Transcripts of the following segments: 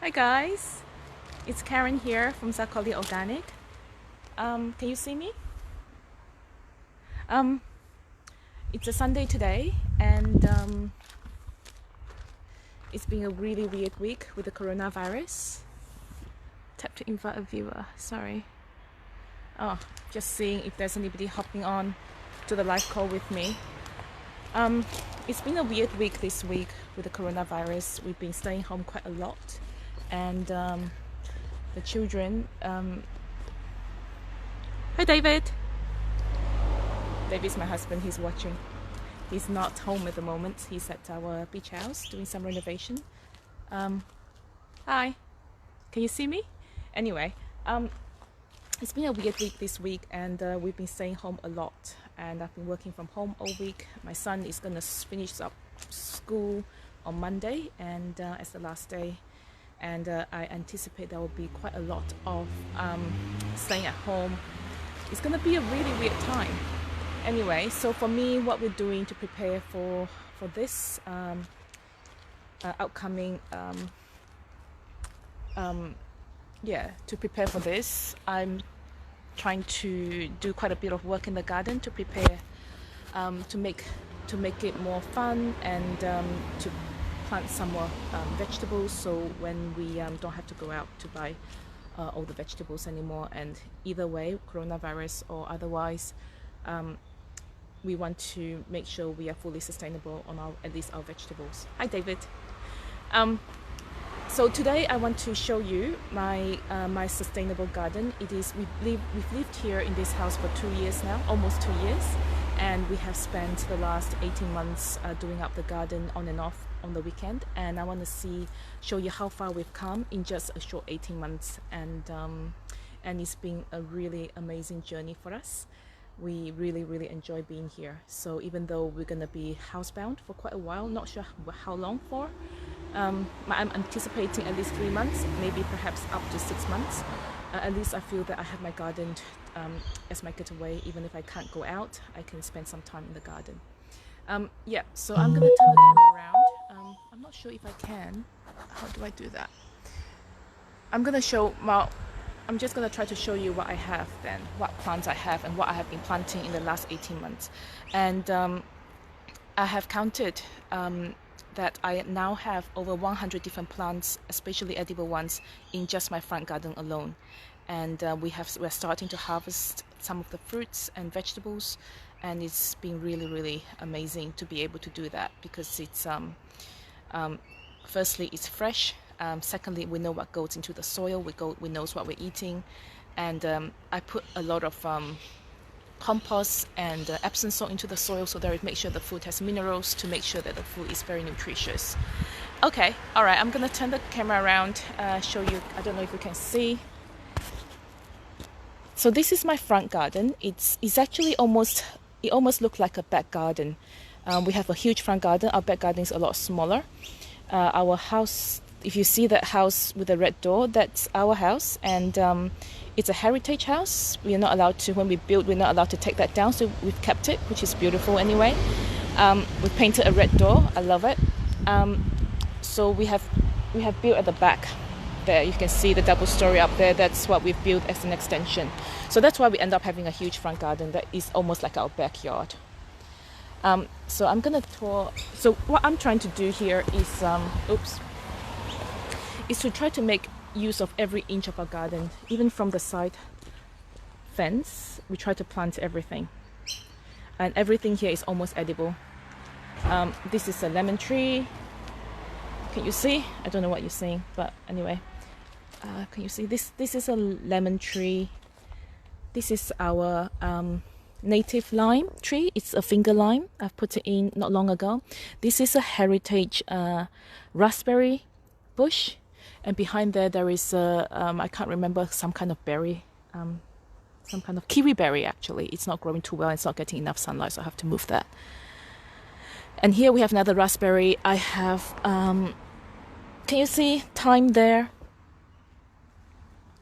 Hi guys, it's Karen here from Zakoli Organic. Can you see me? Um, it's a Sunday today, and it's been a really weird week with the coronavirus. Tap to invite a viewer. Sorry. Oh, just seeing if there's anybody hopping on to the live call with me. It's been a weird week this week with the coronavirus. We've been staying home quite a lot, and the children. Hi, David. David's my husband. He's watching. He's not home at the moment. He's at our beach house doing some renovation. Hi. Can you see me? Anyway, it's been a weird week this week, and we've been staying home a lot. And I've been working from home all week. My son is gonna finish up school on Monday, and as the last day. And I anticipate there will be quite a lot of staying at home. It's gonna be a really weird time. Anyway, so for me, what we're doing to prepare for this upcoming to prepare for this, I'm trying to do quite a bit of work in the garden to prepare to make it more fun, and to plant some more vegetables, so when we don't have to go out to buy all the vegetables anymore. And either way, coronavirus or otherwise, we want to make sure we are fully sustainable on at least our vegetables. Hi, David. So today I want to show you my sustainable garden. We've lived here in this house for 2 years now, almost 2 years, and we have spent the last 18 months doing up the garden on and off on the weekend. And I want to show you how far we've come in just a short 18 months, and it's been a really amazing journey for us. We really enjoy being here. So even though we're gonna be housebound for quite a while, not sure how long for, I'm anticipating at least 3 months, maybe perhaps up to 6 months. At least I feel that I have my garden as my getaway. Even if I can't go out, I can spend some time in the garden. So I'm gonna turn the camera around. I'm not sure if I can. How do I do that? I'm just going to try to show you what I have then, what plants I have and what I have been planting in the last 18 months. And I have counted that I now have over 100 different plants, especially edible ones, in just my front garden alone. And we're starting to harvest some of the fruits and vegetables, and it's been really amazing to be able to do that, because it's firstly, it's fresh. Secondly, we know what goes into the soil. We know what we're eating, and I put a lot of compost and Epsom salt into the soil, so that it makes sure the food has minerals, to make sure that the food is very nutritious. Okay, all right. I'm gonna turn the camera around, show you. I don't know if you can see. So this is my front garden. It's actually almost looks like a back garden. We have a huge front garden. Our back garden is a lot smaller. Our house, if you see that house with the red door, that's our house, and it's a heritage house. We are not allowed to, when we build, we're not allowed to take that down, so we've kept it, which is beautiful anyway. We've painted a red door. I love it. So we have built at the back there. You can see the double story up there. That's what we've built as an extension. So that's why we end up having a huge front garden that is almost like our backyard. So I'm gonna tour. So what I'm trying to do here is to try to make use of every inch of our garden, even from the side fence. We try to plant everything, and everything here is almost edible. This is a lemon tree. Can you see? I don't know what you're seeing, but anyway, can you see this? This is a lemon tree. This is our native lime tree. It's a finger lime. I've put it in not long ago. This is a heritage raspberry bush, and behind there is a I can't remember, some kind of berry, some kind of kiwi berry. Actually, it's not growing too well. It's not getting enough sunlight, so I have to move that. And here we have another raspberry. I have can you see thyme there?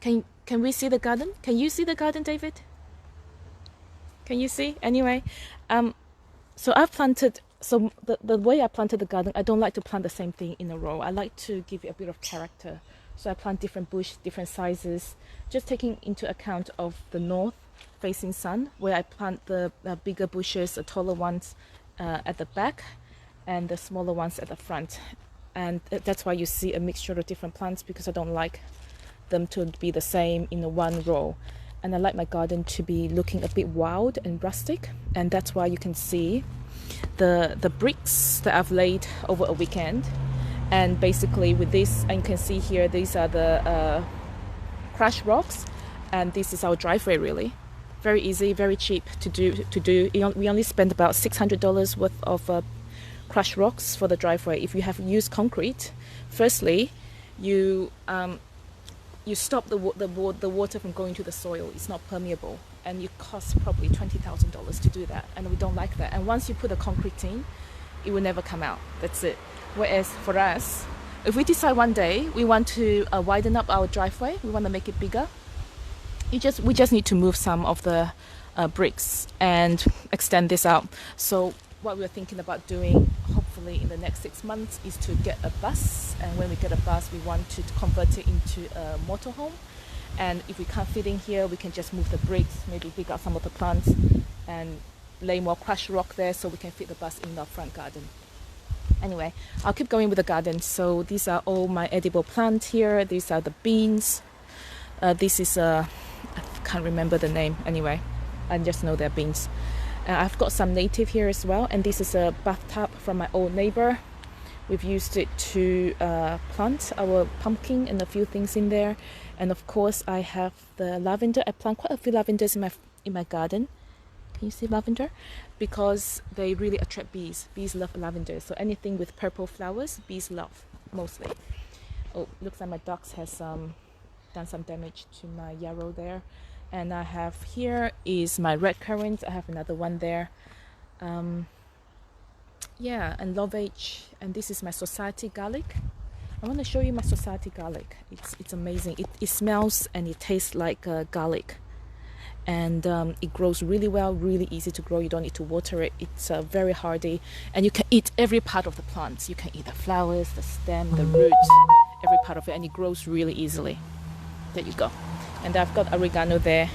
Can we see the garden? Can you see the garden, David? Can you see? Anyway, so I've planted. So the way I planted the garden, I don't like to plant the same thing in a row. I like to give it a bit of character. So I plant different bush, different sizes, just taking into account of the north facing sun, where I plant the bigger bushes, the taller ones at the back, and the smaller ones at the front. And that's why you see a mixture of different plants, because I don't like them to be the same in a one row. And I like my garden to be looking a bit wild and rustic, and that's why you can see the bricks that I've laid over a weekend. And basically with this, and you can see here, these are the crushed rocks, and this is our driveway. Really very easy, very cheap to do. We only spent about $600 worth of crushed rocks for the driveway. If you have used concrete, firstly you stop the water from going to the soil. It's not permeable, and it costs probably $20,000 to do that, and we don't like that. And once you put the concrete in, it will never come out. That's it. Whereas for us, if we decide one day we want to widen up our driveway, we want to make it bigger, we just need to move some of the bricks and extend this out. So what we're thinking about doing, hopefully in the next 6 months, is to get a bus. And when we get a bus, we want to convert it into a motorhome. And if we can't fit in here, we can just move the bricks, maybe dig out some of the plants and lay more crushed rock there, so we can fit the bus in our front garden. Anyway, I'll keep going with the garden. So these are all my edible plants here. These are the beans. This is I can't remember the name. Anyway, I just know they're beans. I've got some native here as well, and this is a bathtub from my old neighbor. We've used it to plant our pumpkin and a few things in there. And of course, I have the lavender. I plant quite a few lavenders in my garden. Can you see lavender? Because they really attract bees. Bees love lavender. So anything with purple flowers, bees love mostly. Oh, looks like my ducks has done some damage to my yarrow there. And I have here is my red currant. I have another one there. Yeah, and lovage. And this is my society garlic. I want to show you my society garlic. It's amazing. It smells and it tastes like garlic. And it grows really well, really easy to grow. You don't need to water it. It's very hardy, and you can eat every part of the plants. You can eat the flowers, the stem, the roots, every part of it, and it grows really easily. There you go. And I've got oregano there.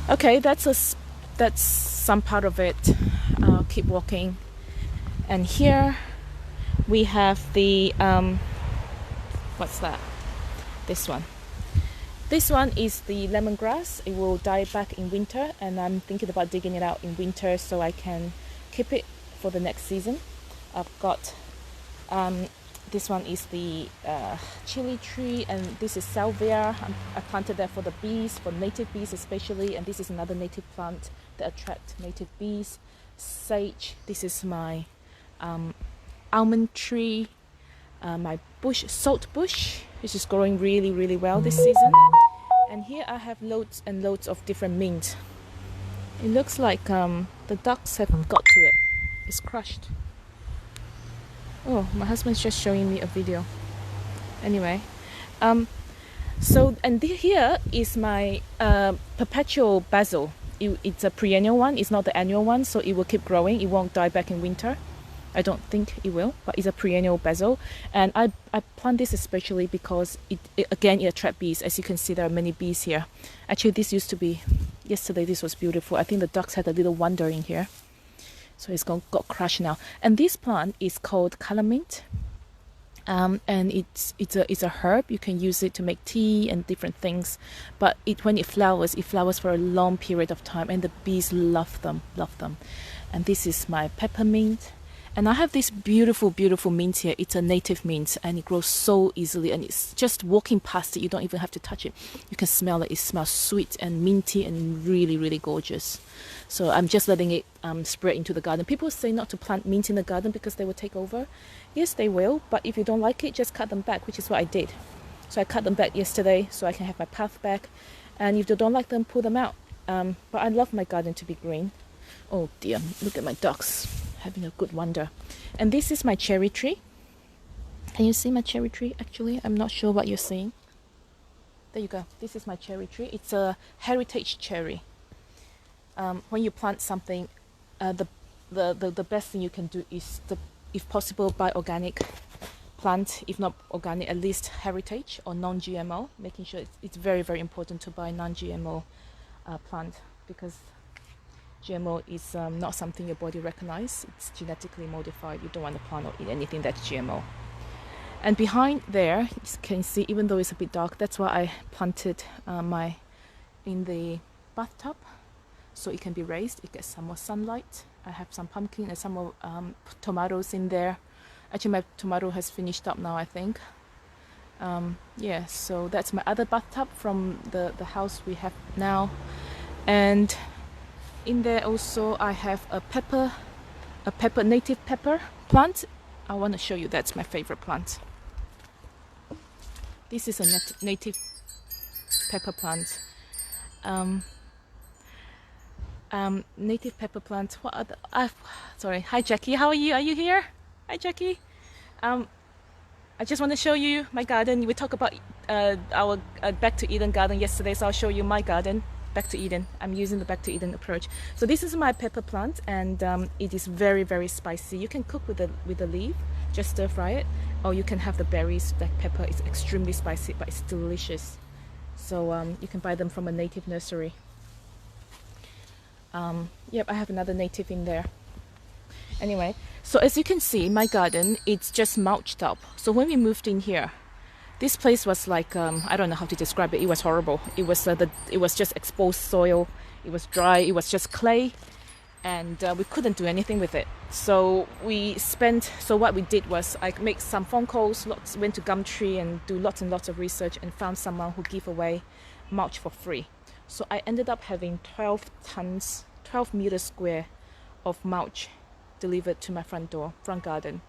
Okay, that's some part of it. I'll keep walking. And here we have the what's that? This one. This one is the lemongrass. It will die back in winter, and I'm thinking about digging it out in winter so I can keep it for the next season. I've got this one is the chili tree, and this is salvia. I planted that for the bees, for native bees especially, and this is another native plant that attracts native bees. Sage. This is my almond tree. My salt bush, which is growing really, really well this season. And here I have loads and loads of different mint. It looks like the ducks have got to it. It's crushed. Oh, my husband's just showing me a video. Anyway, here is my perpetual basil. It's a perennial one. It's not the annual one, so it will keep growing. It won't die back in winter. I don't think it will, but it's a perennial basil. And I plant this especially because it attracts bees. As you can see, there are many bees here. Actually, this used to be, yesterday this was beautiful. I think the ducks had a little wander in here. So it's got crushed now. And this plant is called color mint. And it's a herb. You can use it to make tea and different things. But when it flowers for a long period of time, and the bees love them. And this is my peppermint. And I have this beautiful, beautiful mint here. It's a native mint, and it grows so easily. And it's just walking past it, you don't even have to touch it. You can smell it. It smells sweet and minty and really, really gorgeous. So I'm just letting it spread into the garden. People say not to plant mint in the garden because they will take over. Yes, they will. But if you don't like it, just cut them back, which is what I did. So I cut them back yesterday so I can have my path back. And if you don't like them, pull them out. But I love my garden to be green. Oh dear, look at my ducks having a good wander. And this is my cherry tree. Can you see my cherry tree? Actually, I'm not sure what you're seeing. There you go. This is my cherry tree. It's a heritage cherry. When you plant something, the best thing you can do is, if possible, buy organic plant, if not organic, at least heritage or non-GMO, making sure it's very, very important to buy non-GMO plant, because GMO is not something your body recognizes. It's genetically modified. You don't want to plant or eat anything that's GMO. And behind there, you can see, even though it's a bit dark, that's why I planted in the bathtub, so it can be raised. It gets some more sunlight. I have some pumpkin and some more tomatoes in there. Actually, my tomato has finished up now, I think. Yeah, so that's my other bathtub from the house we have now. And in there also I have a native pepper plant. I want to show you, that's my favorite plant. This is a native pepper plant. Native pepper plant. What other? Sorry. Hi, Jackie. How are you? Are you here? Hi, Jackie. I just want to show you my garden. We talked about our Back to Eden garden yesterday, so I'll show you my garden. Back to Eden. I'm using the Back to Eden approach. So this is my pepper plant, and it is very, very spicy. You can cook with the leaf, just stir fry it, or you can have the berries. Black pepper is extremely spicy, but it's delicious. So you can buy them from a native nursery. Yep, I have another native in there. Anyway, so as you can see, my garden, it's just mulched up. So when we moved in here, this place was like, I don't know how to describe it. It was horrible. It was just exposed soil. It was dry. It was just clay, and we couldn't do anything with it. So what we did was I made some phone calls, went to Gumtree and do lots and lots of research, and found someone who gave away mulch for free. So I ended up having 12 meters square of mulch delivered to my front garden.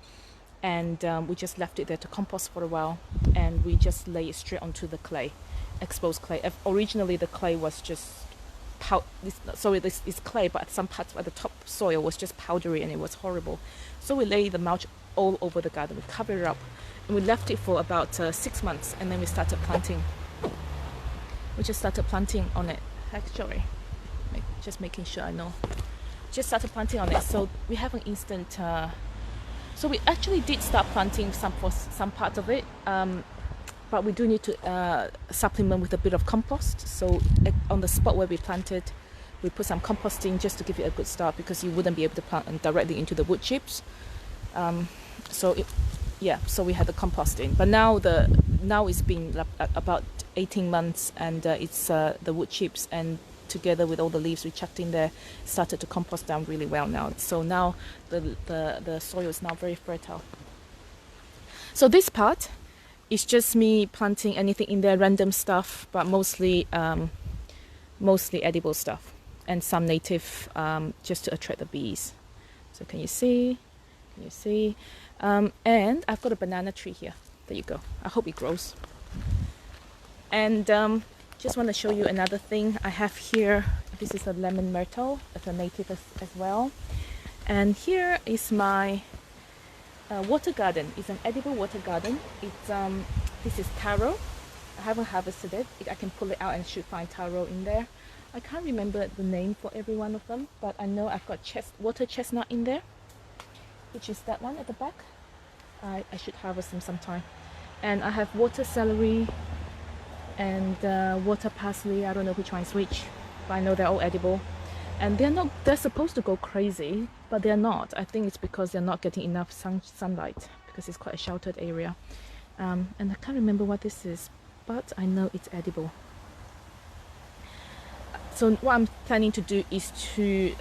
And we just left it there to compost for a while, and we just lay it straight onto the clay, exposed clay. Originally the clay was just it's clay, but some parts at the top soil was just powdery, and it was horrible. So we lay the mulch all over the garden. We covered it up, and we left it for about 6 months, and then we started planting. We just started planting on it. Actually, just making sure I know. Just started planting on it. So we have an instant. So we actually did start planting for some part of it, but we do need to supplement with a bit of compost. So on the spot where we planted, we put some composting just to give it a good start, because you wouldn't be able to plant directly into the wood chips. So we had the composting, but now it's been about 18 months, and it's the wood chips, and together with all the leaves we chucked in there, started to compost down really well now. So now the soil is now very fertile. So this part is just me planting anything in there, random stuff, but mostly edible stuff, and some native, just to attract the bees. So can you see? And I've got a banana tree here. There you go. I hope it grows. And just want to show you another thing I have here. This is a lemon myrtle. It's a native as well. And here is my water garden. It's an edible water garden. This is taro. I haven't harvested it. I can pull it out and should find taro in there. I can't remember the name for every one of them, but I know I've got water chestnut in there, which is that one at the back. I should harvest them sometime. And I have water celery and water parsley. I don't know which one is which, but I know they're all edible. And they're supposed to go crazy, but they're not. I think it's because they're not getting enough sunlight, because it's quite a sheltered area. And I can't remember what this is, but I know it's edible. So what I'm planning to do is to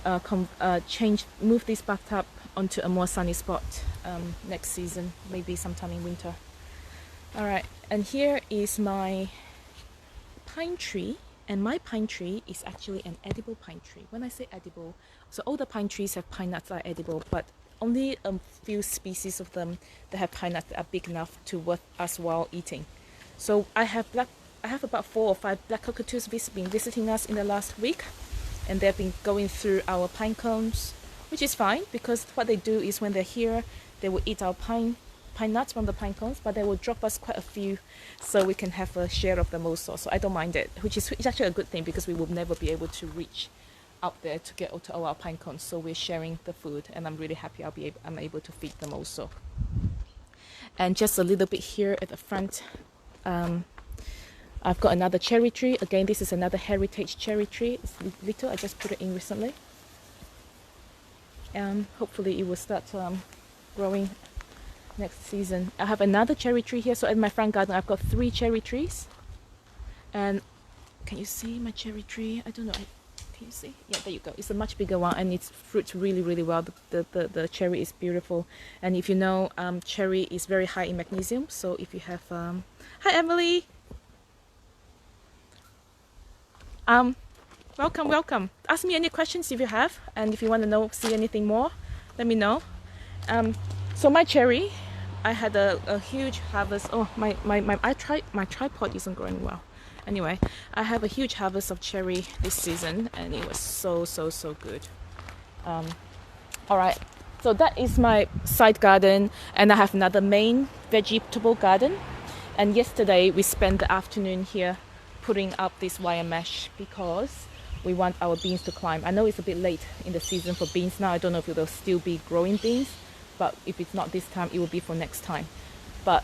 move this bathtub onto a more sunny spot next season, maybe sometime in winter. Alright, and here is my pine tree, and my pine tree is actually an edible pine tree. When I say edible, so all the pine trees have pine nuts that are edible, but only a few species of them that have pine nuts that are big enough to worth us while eating. So I have about 4 or 5 black cockatoos been visiting us in the last week, and they've been going through our pine cones, which is fine, because what they do is when they're here, they will eat our pine nuts from the pine cones, but they will drop us quite a few so we can have a share of them also. So I don't mind it, which is actually a good thing, because we will never be able to reach up there to get to all our pine cones. So we're sharing the food, and I'm really happy I'm able to feed them also. and just a little bit here at the front. I've got another cherry tree. Again, this is another heritage cherry tree. It's little. I just put it in recently. Hopefully it will start growing next season. I have another cherry tree here. So in my front garden, I've got 3 cherry trees. And can you see my cherry tree? I don't know. Can you see? Yeah, there you go. It's a much bigger one, and it fruits really, really well. The cherry is beautiful. And if you know, cherry is very high in magnesium. So if you have... Hi, Emily! Welcome. Ask me any questions if you have. And if you want to see anything more, let me know. So my cherry, I had a huge harvest. Oh, my tripod isn't growing well. Anyway, I have a huge harvest of cherry this season, and it was so good. All right, so that is my side garden, and I have another main vegetable garden. And yesterday we spent the afternoon here putting up this wire mesh because we want our beans to climb. I know it's a bit late in the season for beans now. I don't know if it'll still be growing beans, but if it's not this time, it will be for next time. But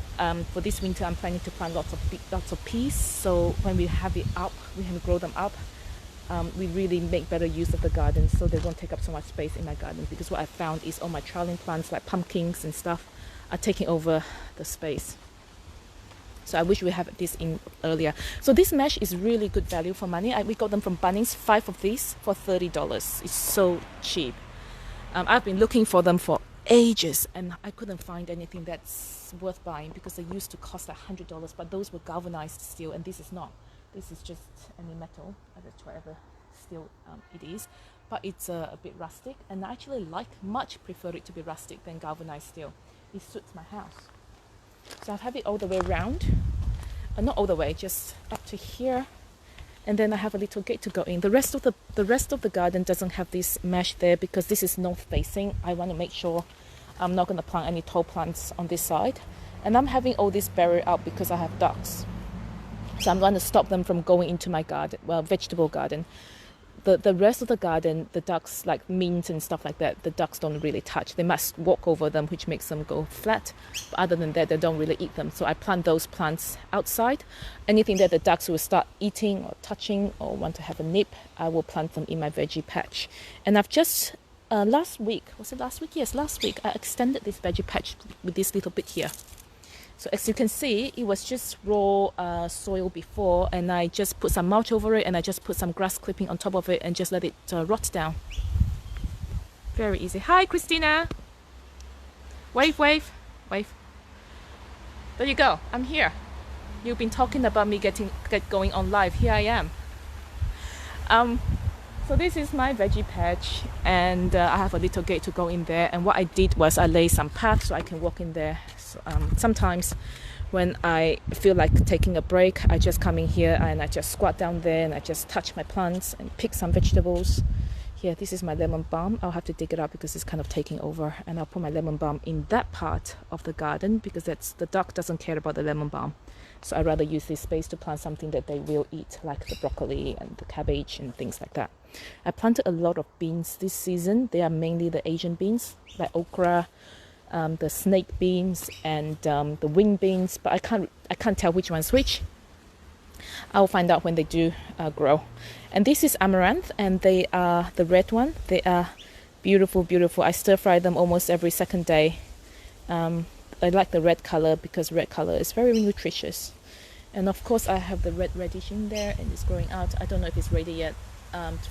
for this winter, I'm planning to plant lots of peas. So when we have it up, we can grow them up. We really make better use of the garden, so they won't take up so much space in my garden. Because what I found is all my trailing plants, like pumpkins and stuff, are taking over the space. So I wish we had this in earlier. So this mesh is really good value for money. We got them from Bunnings, 5 of these for $30. It's so cheap. I've been looking for them for ages, and I couldn't find anything that's worth buying because they used to cost like $100, but those were galvanized steel, and this is not. This is just any metal, whatever steel it is, but it's a bit rustic, and I actually much prefer it to be rustic than galvanized steel. It suits my house. So I have it all the way around, not all the way, just up to here, and then I have a little gate to go in. The rest of the garden doesn't have this mesh there because this is north facing. I want to make sure I'm not going to plant any tall plants on this side, and I'm having all this barrier up because I have ducks. So I'm going to stop them from going into my garden, vegetable garden. The rest of the garden, the ducks, like mint and stuff like that, the ducks don't really touch. They must walk over them, which makes them go flat. But other than that, they don't really eat them. So I plant those plants outside. Anything that the ducks will start eating or touching or want to have a nip, I will plant them in my veggie patch. And I've just, last week, was it last week? Yes, last week, I extended this veggie patch with this little bit here. So as you can see, it was just raw soil before, and I just put some mulch over it, and I just put some grass clipping on top of it and just let it rot down. Very easy. Hi, Christina. Wave. There you go. I'm here. You've been talking about me get going on live. Here I am. So this is my veggie patch, and I have a little gate to go in there. And what I did was I laid some paths so I can walk in there. So, sometimes when I feel like taking a break, I just come in here and I just squat down there and I just touch my plants and pick some vegetables. Here, this is my lemon balm. I'll have to dig it up because it's kind of taking over, and I'll put my lemon balm in that part of the garden because the duck doesn't care about the lemon balm. So I'd rather use this space to plant something that they will eat, like the broccoli and the cabbage and things like that. I planted a lot of beans this season. They are mainly the Asian beans, like okra, the snake beans, and the wing beans, but I can't tell which one's which. I'll find out when they do grow. And this is amaranth, and they are the red one. They are beautiful. I stir fry them almost every second day. I like the red color because red color is very nutritious. And of course I have the red radish in there, and it's growing out. I don't know if it's ready yet.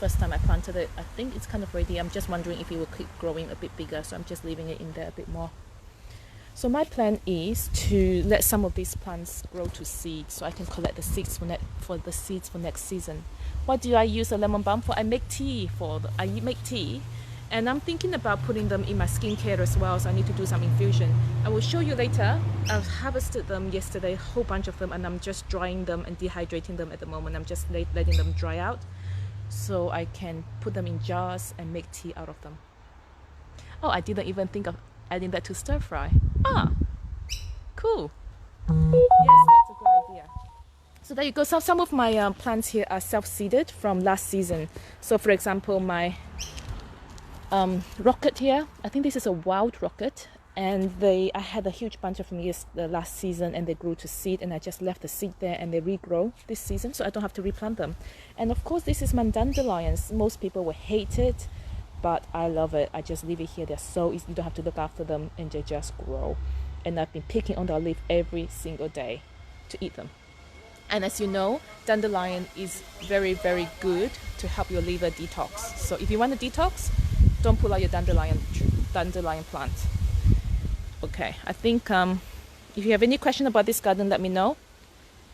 First time I planted it, I think it's kind of ready. I'm just wondering if it will keep growing a bit bigger, so I'm just leaving it in there a bit more. So my plan is to let some of these plants grow to seed, so I can collect the seeds for the seeds for next season. What do I use a lemon balm for? I make tea, and I'm thinking about putting them in my skincare as well, so I need to do some infusion. I will show you later. I've harvested them yesterday, a whole bunch of them, and I'm just drying them and dehydrating them at the moment. I'm just letting them dry out so I can put them in jars and make tea out of them. Oh, I didn't even think of adding that to stir fry. Cool. Yes, that's a good idea. So there you go. So some of my plants here are self-seeded from last season. So for example, my rocket here, I think this is a wild rocket. And I had a huge bunch of them the last season, and they grew to seed, and I just left the seed there, and they regrow this season, so I don't have to replant them. And of course, this is my dandelions. Most people will hate it, but I love it. I just leave it here. They're so easy. You don't have to look after them, and they just grow. And I've been picking on their leaf every single day to eat them. And as you know, dandelion is very, very good to help your liver detox. So if you want to detox, don't pull out your dandelion plant. Okay, I think if you have any question about this garden, let me know.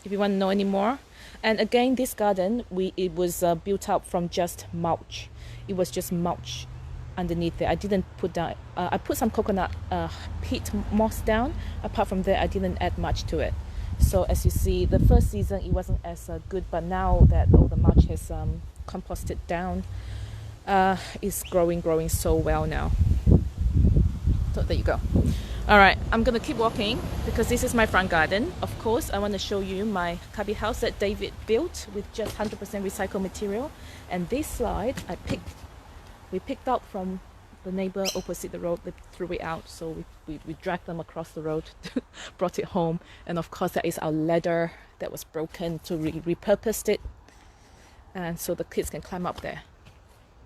If you want to know any more. And again, this garden, it was built up from just mulch. It was just mulch underneath it. I didn't put down, I put some coconut peat moss down. Apart from that, I didn't add much to it. So as you see, the first season, it wasn't as good, but now that all the mulch has composted down, it's growing so well now. So there you go. All right, I'm gonna keep walking because this is my front garden. Of course, I want to show you my cubby house that David built with just 100% recycled material. And this slide we picked up from the neighbor opposite the road. They threw it out, so we dragged them across the road, brought it home. And of course, that is our ladder that was broken, so we repurposed it, and so the kids can climb up there.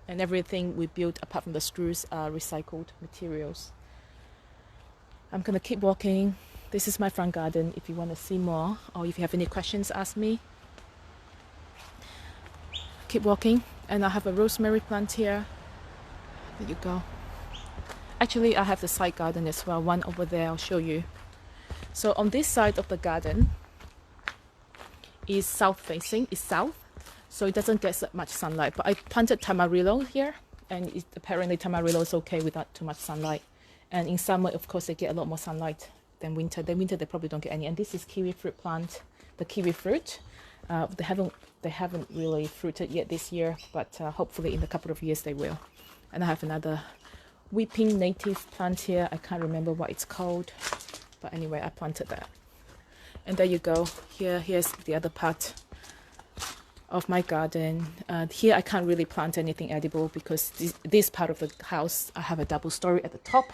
And everything we built apart from the screws are recycled materials. I'm gonna keep walking. This is my front garden. If you want to see more, or if you have any questions, ask me. Keep walking. And I have a rosemary plant here. There you go. Actually, I have the side garden as well, one over there. I'll show you. So on this side of the garden is south facing, is south, so it doesn't get much sunlight. But I planted tamarillo here, and apparently tamarillo is okay without too much sunlight. And in summer, of course, they get a lot more sunlight than winter. Then winter, they probably don't get any. And this is kiwi fruit plant, the kiwi fruit. They haven't really fruited yet this year, but hopefully in a couple of years they will. And I have another weeping native plant here. I can't remember what it's called, but anyway, I planted that. And there you go. Here's the other part of my garden. Here I can't really plant anything edible because this part of the house, I have a double story at the top.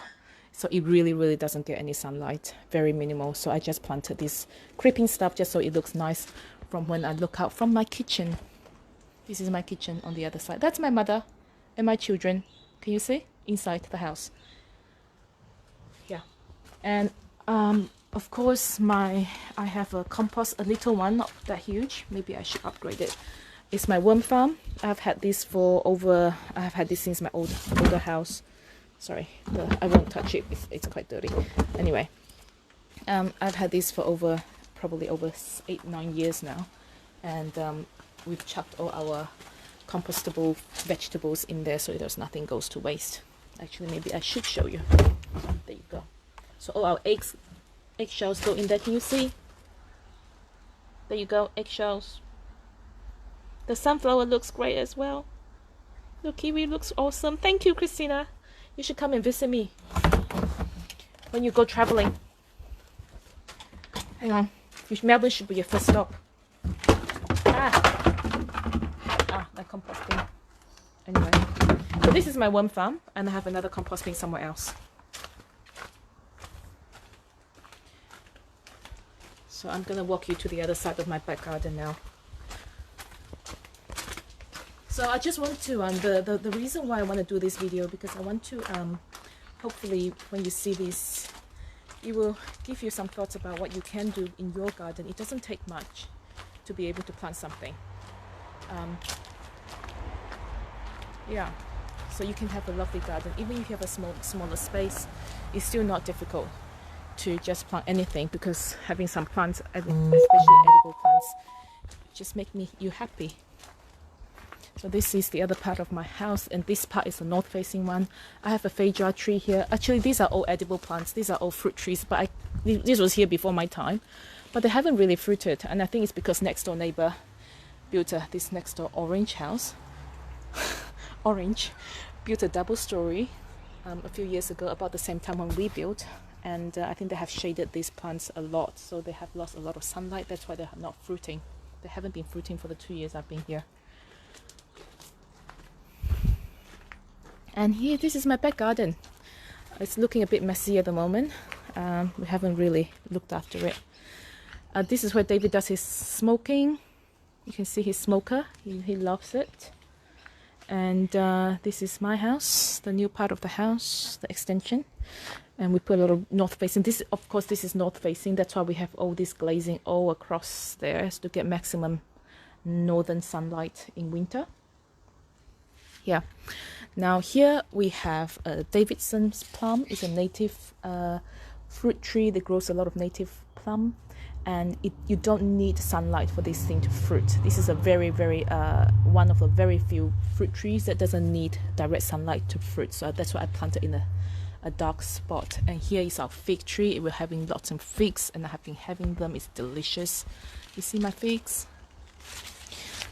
So it really doesn't get any sunlight, very minimal. So I just planted this creeping stuff just so it looks nice from when I look out from my kitchen. This is my kitchen on the other side. That's my mother and my children. Can you see? Inside the house. Yeah. And of course I have a compost, a little one, not that huge. Maybe I should upgrade it. It's my worm farm. I've had this since my older house. Sorry, I won't touch it. It's quite dirty. Anyway, I've had this for probably over 8-9 years now, and we've chucked all our compostable vegetables in there, so there's nothing goes to waste. Actually, maybe I should show you. There you go. So all our eggshells go in there. Can you see? There you go, eggshells. The sunflower looks great as well. The kiwi looks awesome. Thank you, Christina. You should come and visit me when you go traveling. Hang on. Melbourne should be your first stop. The composting. Anyway, so this is my worm farm, and I have another composting somewhere else. So I'm gonna walk you to the other side of my back garden now. So I just want to, the reason why I want to do this video, because I want to, hopefully when you see this, it will give you some thoughts about what you can do in your garden. It doesn't take much to be able to plant something. Yeah, so you can have a lovely garden. Even if you have a smaller space, it's still not difficult to just plant anything, because having some plants, especially edible plants, just make you happy. So this is the other part of my house, and this part is the north-facing one. I have a Phaedra tree here. Actually, these are all edible plants. These are all fruit trees, but this was here before my time. But they haven't really fruited, and I think it's because next-door neighbor built this next-door orange house. Orange built a double-story a few years ago, about the same time when we built, and I think they have shaded these plants a lot, so they have lost a lot of sunlight. That's why they're not fruiting. They haven't been fruiting for the 2 years I've been here. And here, this is my back garden. It's looking a bit messy at the moment. We haven't really looked after it. This is where David does his smoking. You can see his smoker. He loves it. And this is my house, the new part of the house, the extension. And we put a lot of north facing. This, of course, this is north facing. That's why we have all this glazing all across there, to get maximum northern sunlight in winter. Yeah. Now here we have Davidson's plum. It's a native fruit tree that grows a lot of native plum, and you don't need sunlight for this thing to fruit. This is a very one of the very few fruit trees that doesn't need direct sunlight to fruit. So that's why I planted in a dark spot. And here is our fig tree. We're having lots of figs, and I have been having them. It's delicious. You see my figs?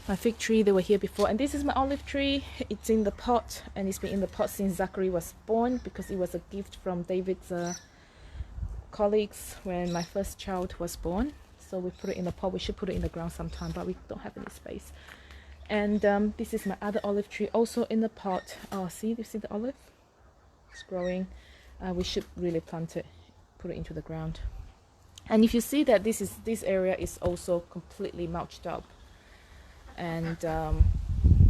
My fig tree, they were here before. And this is my olive tree. It's in the pot, and it's been in the pot since Zachary was born, because it was a gift from David's colleagues when my first child was born. So we put it in the pot. We should put it in the ground sometime, but we don't have any space. And this is my other olive tree, also in the pot. Oh, see, do you see the olive? It's growing. We should really plant it, put it into the ground. And if you see that this area is also completely mulched up, and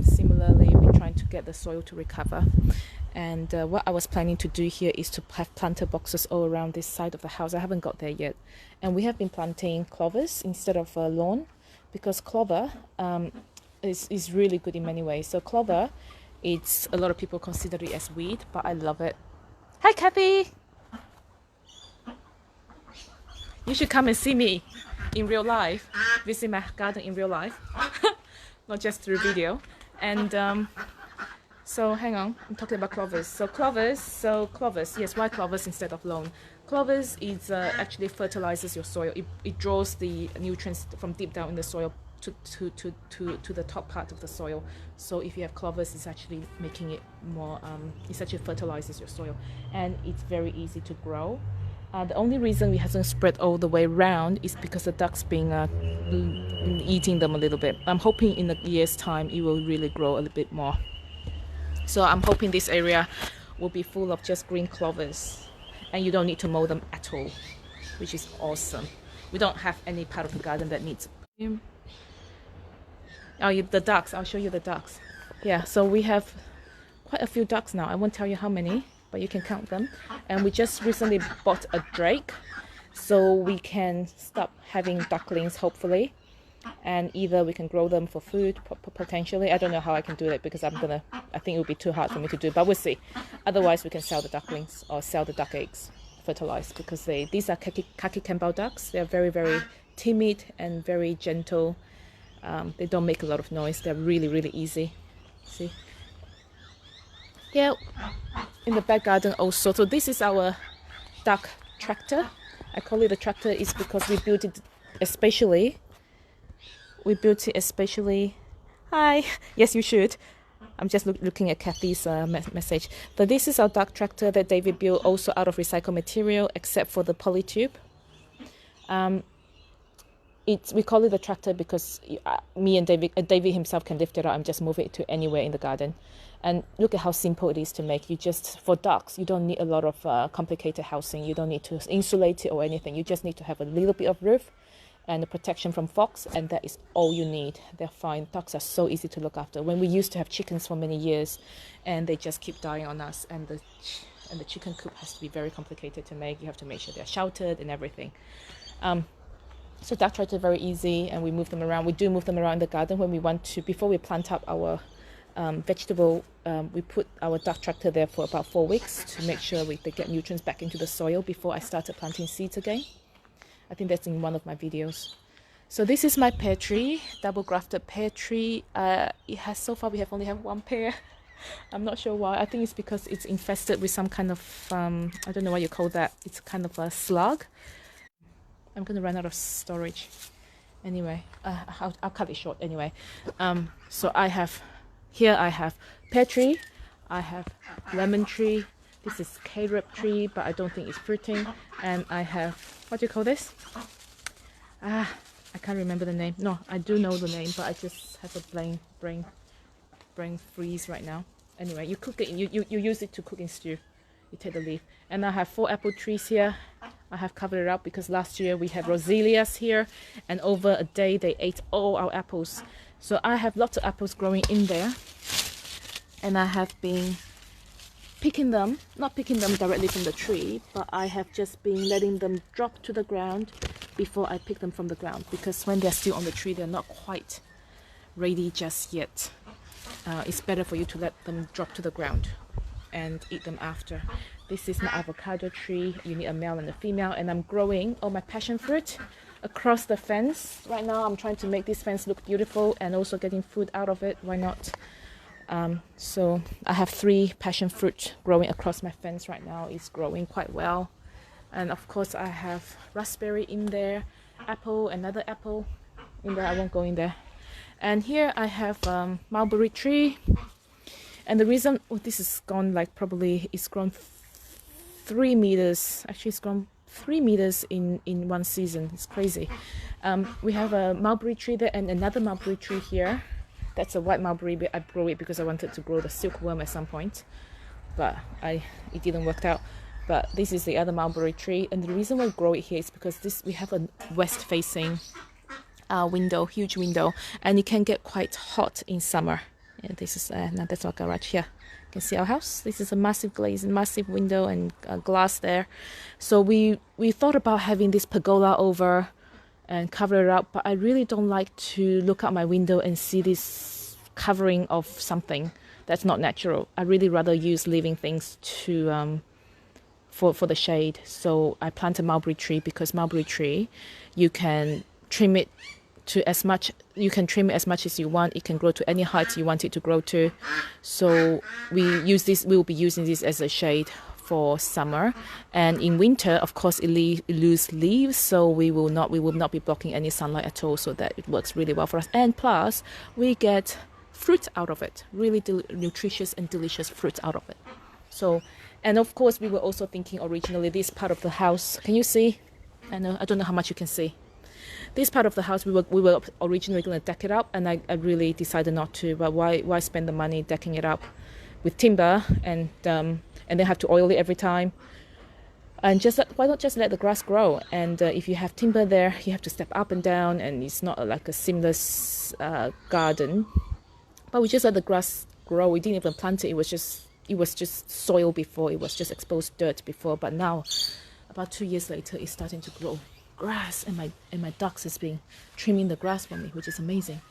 similarly we're trying to get the soil to recover. And what I was planning to do here is to have planter boxes all around this side of the house. I haven't got there yet. And we have been planting clovers instead of lawn, because clover is really good in many ways. So clover, it's a lot of people consider it as weed, but I love it. Hi Kathy! You should come and see me in real life, visit my garden in real life, not just through video. And so hang on, I'm talking about clovers. So clovers, yes, why clovers instead of lawn? Clovers is actually fertilizes your soil. It draws the nutrients from deep down in the soil to the top part of the soil. So if you have clovers, it's actually making it more, it actually fertilizes your soil, and it's very easy to grow. The only reason it hasn't spread all the way around is because the ducks been eating them a little bit. I'm hoping in a year's time it will really grow a little bit more. So I'm hoping this area will be full of just green clovers, and you don't need to mow them at all, which is awesome. We don't have any part of the garden that needs. Oh, the ducks. I'll show you the ducks. Yeah, so we have quite a few ducks now. I won't tell you how many, but you can count them. And we just recently bought a drake, so we can stop having ducklings, hopefully. And either we can grow them for food, potentially. I don't know how I can do it, because I think it would be too hard for me to do, but we'll see. Otherwise, we can sell the ducklings or sell the duck eggs fertilized, because these are khaki Campbell ducks. They're very timid and very gentle. They don't make a lot of noise. They're really easy. See? Yeah, in the back garden also. So this is our duck tractor. I call it a tractor is because we built it especially. Hi. Yes, you should. I'm just looking at Kathy's message. But this is our duck tractor that David built also out of recycled material, except for the polytube. We call it a tractor because me and David himself can lift it up and just move it to anywhere in the garden. And look at how simple it is to make. For ducks, you don't need a lot of complicated housing. You don't need to insulate it or anything. You just need to have a little bit of roof and the protection from fox, and that is all you need. They're fine. Ducks are so easy to look after. When we used to have chickens for many years, and they just keep dying on us, and the chicken coop has to be very complicated to make. You have to make sure they're sheltered and everything. So duck tractor are very easy, and we move them around. We do move them around the garden when we want to. Before we plant up our vegetable, we put our duck tractor there for about 4 weeks to make sure they get nutrients back into the soil before I started planting seeds again. I think that's in one of my videos. So this is my pear tree, double grafted pear tree. It has, so far we have only have one pear. I'm not sure why. I think it's because it's infested with some kind of, I don't know what you call that. It's kind of a slug. I'm going to run out of storage. Anyway, I'll cut it short anyway. So I have pear tree, I have lemon tree, this is carob tree, but I don't think it's fruiting, and I have, what do you call this? I can't remember the name. No, I do know the name, but I just have a brain freeze right now. Anyway, you cook it, you use it to cook in stew. you take the leaf. And I have 4 apple trees here. I have covered it up because last year we had roselias here, and over a day they ate all our apples. So I have lots of apples growing in there, and I have been picking them, not picking them directly from the tree, but I have just been letting them drop to the ground before I pick them from the ground, because when they're still on the tree, they're not quite ready just yet. It's better for you to let them drop to the ground and eat them after. This is my avocado tree. You need a male and a female, and I'm growing all my passion fruit across the fence. Right now I'm trying to make this fence look beautiful and also getting food out of it. Why not? So I have 3 passion fruit growing across my fence right now. It's growing quite well. And of course I have raspberry in there, apple, another apple in there. I won't go in there. And here I have mulberry tree. And the reason this is gone, like, probably it's grown 3 meters. Actually, it's grown 3 meters in one season. It's crazy. We have a mulberry tree there and another mulberry tree here. That's a white mulberry, but I grow it because I wanted to grow the silkworm at some point, but it didn't work out. But this is the other mulberry tree, and the reason why I grow it here is because we have a west-facing window, huge window, and it can get quite hot in summer. And this is now that's our garage here. You can see our house. This is a massive glaze, massive window and glass there. So we thought about having this pergola over and cover it up, but I really don't like to look out my window and see this covering of something that's not natural. I really rather use living things to for the shade. So I plant a mulberry tree because mulberry tree, you can trim it to as much, you can trim it as much as you want. It can grow to any height you want it to grow to. So we will be using this as a shade for summer, and in winter of course it lose leaves, so we will not be blocking any sunlight at all, so that it works really well for us. And plus we get fruit out of it, really nutritious and delicious fruit out of it. So, and of course we were also thinking originally this part of the house, can you see? I don't know how much you can see. This part of the house we were originally going to deck it up, and I really decided not to. But why spend the money decking it up with timber and then have to oil it every time? And why not just let the grass grow? And if you have timber there, you have to step up and down, and it's not like a seamless garden. But we just let the grass grow. We didn't even plant it. It was just soil before. It was just exposed dirt before. But now, about 2 years later, it's starting to grow grass, and my ducks has been trimming the grass for me, which is amazing.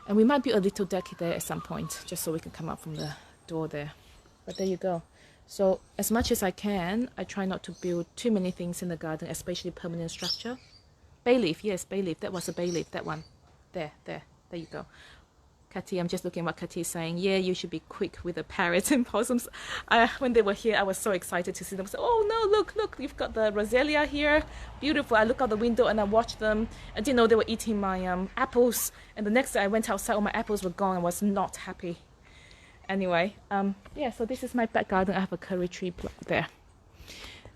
And we might build a little deck there at some point, just so we can come up from the door there. But there you go. So as much as I can, I try not to build too many things in the garden, especially permanent structure. Bay leaf, yes, bay leaf. That was a bay leaf, that one. There you go. Cathy, I'm just looking at what Cathy is saying. Yeah, you should be quick with the parrots and possums. When they were here, I was so excited to see them. So, oh no, look, you've got the roselia here. Beautiful. I look out the window and I watched them. I didn't know they were eating my apples. And the next day I went outside, all my apples were gone. I was not happy. Anyway, yeah, so this is my back garden. I have a curry tree there.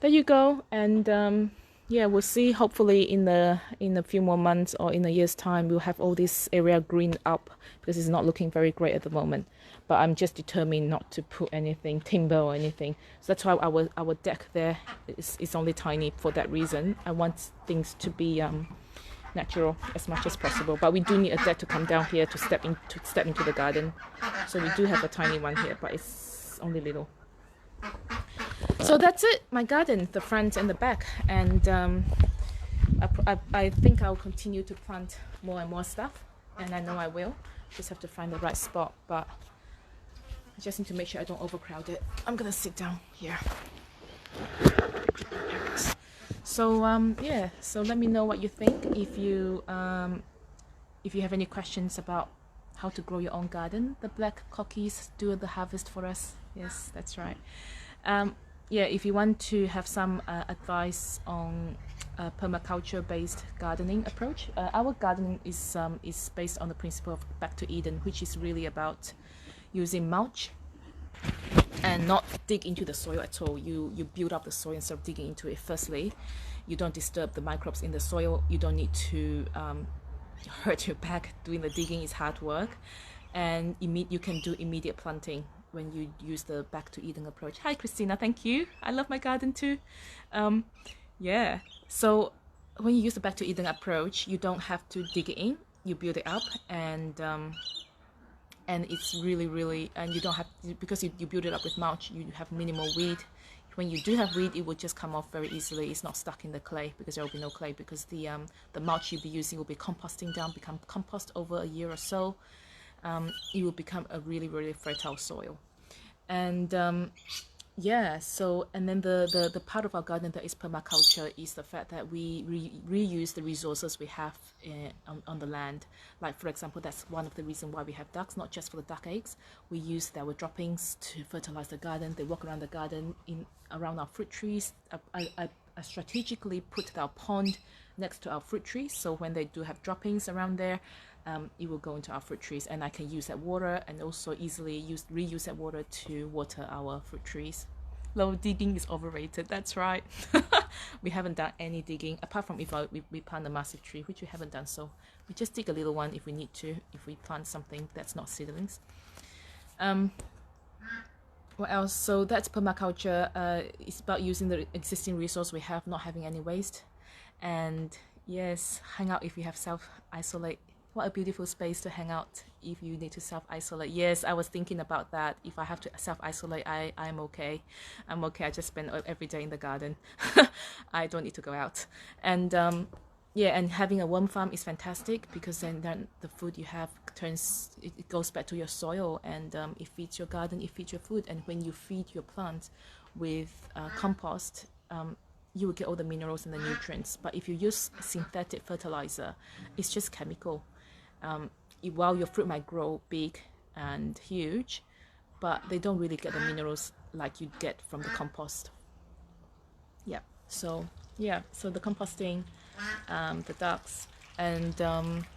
There you go. And yeah, we'll see. Hopefully in a few more months or in a year's time, we'll have all this area greened up, because it's not looking very great at the moment. But I'm just determined not to put anything, timber or anything. So that's why our deck there is only tiny for that reason. I want things to be natural as much as possible. But we do need a deck to come down here to step into the garden. So we do have a tiny one here, but it's only little. So that's it, my garden, the front and the back. And I think I'll continue to plant more and more stuff, and I know I will. Just have to find the right spot, but I just need to make sure I don't overcrowd it. I'm gonna sit down here. So yeah, so let me know what you think. If you have any questions about how to grow your own garden. The black cockies do the harvest for us. Yes, that's right. Yeah, if you want to have some advice on permaculture based gardening approach, our gardening is based on the principle of back to Eden, which is really about using mulch and not dig into the soil at all. You build up the soil instead of digging into it. Firstly, you don't disturb the microbes in the soil. You don't need to hurt your back doing the digging. Is hard work. And you can do immediate planting. when you use the back to Eden approach. Hi Christina, thank you. I love my garden too. Yeah, so when you use the back to Eden approach, you don't have to dig it in, you build it up, and it's really, and you don't have to, because you build it up with mulch, you have minimal weed. When you do have weed, it will just come off very easily. It's not stuck in the clay because there will be no clay, because the mulch you'll be using will be composting down, become compost over a year or so. It will become a really fertile soil. And yeah, so, and then the part of our garden that is permaculture is the fact that we reuse the resources we have on the land. Like, for example, that's one of the reasons why we have ducks, not just for the duck eggs. We use their droppings to fertilize the garden. They walk around the garden around our fruit trees. I strategically put our pond next to our fruit trees, so when they do have droppings around there, it will go into our fruit trees, and I can use that water and also easily reuse that water to water our fruit trees. Low digging is overrated. That's right. We haven't done any digging apart from if we plant a massive tree, which we haven't done. So we just dig a little one if we need to, if we plant something that's not seedlings. What else? So that's permaculture. It's about using the existing resource we have, not having any waste. And yes, hang out if you have self-isolate. What a beautiful space to hang out if you need to self-isolate. Yes, I was thinking about that. If I have to self-isolate, I'm okay. I'm okay. I just spend every day in the garden. I don't need to go out. And yeah, and having a worm farm is fantastic, because then the food you have it goes back to your soil, and it feeds your garden, it feeds your food. And when you feed your plants with compost, you will get all the minerals and the nutrients. But if you use synthetic fertilizer, it's just chemical. While your fruit might grow big and huge, but they don't really get the minerals like you get from the compost. Yeah, so the composting, the ducks, and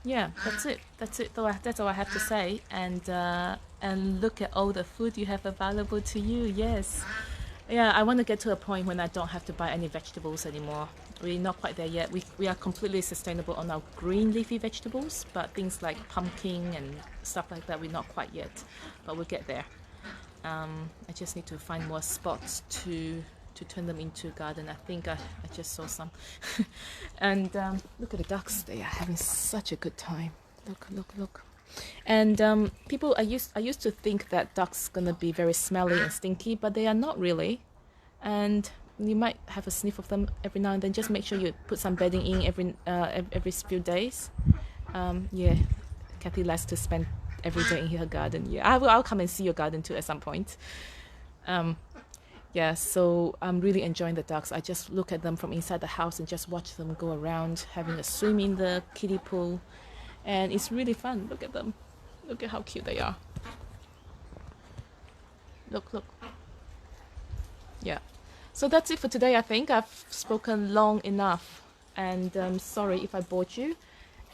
yeah, that's it. That's all I have to say. And look at all the food you have available to you. Yes. Yeah, I want to get to a point when I don't have to buy any vegetables anymore. We're not quite there yet. We are completely sustainable on our green leafy vegetables, but things like pumpkin and stuff like that, we're not quite yet, but we'll get there. I just need to find more spots to turn them into garden. I think I just saw some. And look at the ducks. They are having such a good time. Look. And people, I used to think that ducks gonna be very smelly and stinky, but they are not really. And you might have a sniff of them every now and then. Just make sure you put some bedding in every few days. Yeah, Kathy likes to spend every day in her garden. Yeah, I'll come and see your garden too at some point. Yeah, so I'm really enjoying the ducks. I just look at them from inside the house and just watch them go around, having a swim in the kiddie pool. And it's really fun. Look at them. Look at how cute they are. Look. Yeah. So that's it for today, I think. I've spoken long enough. And sorry if I bored you.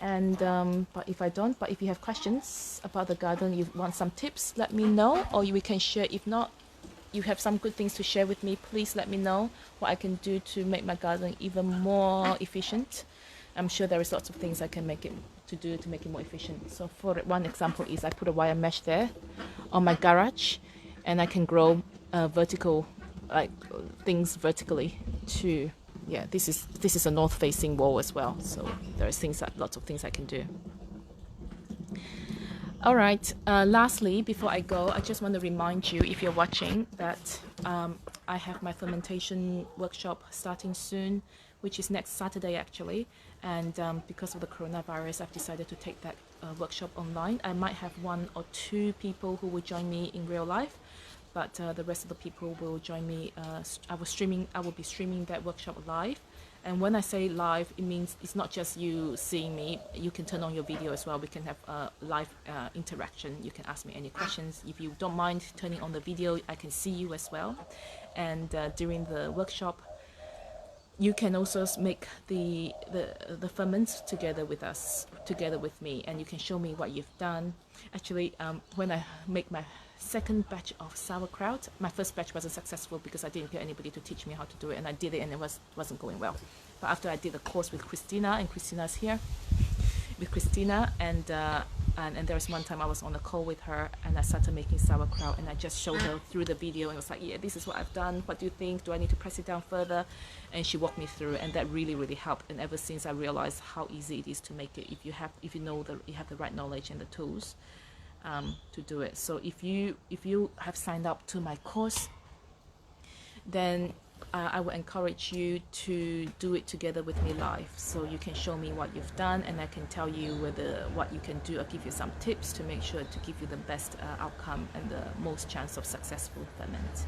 And but if I don't, but if you have questions about the garden, you want some tips, let me know. Or we can share. If not, you have some good things to share with me, please let me know what I can do to make my garden even more efficient. I'm sure there is lots of things I can make it more efficient. So for one example is I put a wire mesh there on my garage, and I can grow vertical, like things vertically too. Yeah, this is a north facing wall as well, so there's lots of things I can do. All right, lastly, before I go, I just want to remind you, if you're watching, that I have my fermentation workshop starting soon, which is next Saturday actually. And because of the coronavirus, I've decided to take that workshop online. I might have 1 or 2 people who will join me in real life, but the rest of the people will join me. I will be streaming that workshop live. And when I say live, it means it's not just you seeing me. You can turn on your video as well. We can have a live interaction. You can ask me any questions. If you don't mind turning on the video, I can see you as well. And during the workshop, you can also make the ferments together with me, and you can show me what you've done. Actually, when I make my second batch of sauerkraut, my first batch wasn't successful because I didn't get anybody to teach me how to do it, and I did it and it wasn't going well. But after I did a course with Christina, and Christina's here with Christina, and And there was one time I was on a call with her and I started making sauerkraut, and I just showed her through the video and was like, yeah, this is what I've done. What do you think? Do I need to press it down further? And she walked me through, and that really, really helped. And ever since I realized how easy it is to make it if you know that you have the right knowledge and the tools to do it. So if you have signed up to my course, then I would encourage you to do it together with me live, so you can show me what you've done and I can tell you what you can do. I'll give you some tips to make sure to give you the best outcome and the most chance of successful ferment.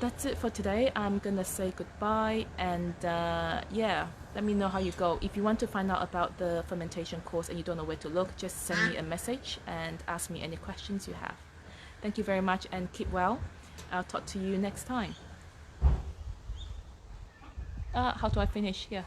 That's it for today. I'm gonna say goodbye, and yeah, let me know how you go. If you want to find out about the fermentation course and you don't know where to look, just send me a message and ask me any questions you have. Thank you very much and keep well. I'll talk to you next time. How do I finish here?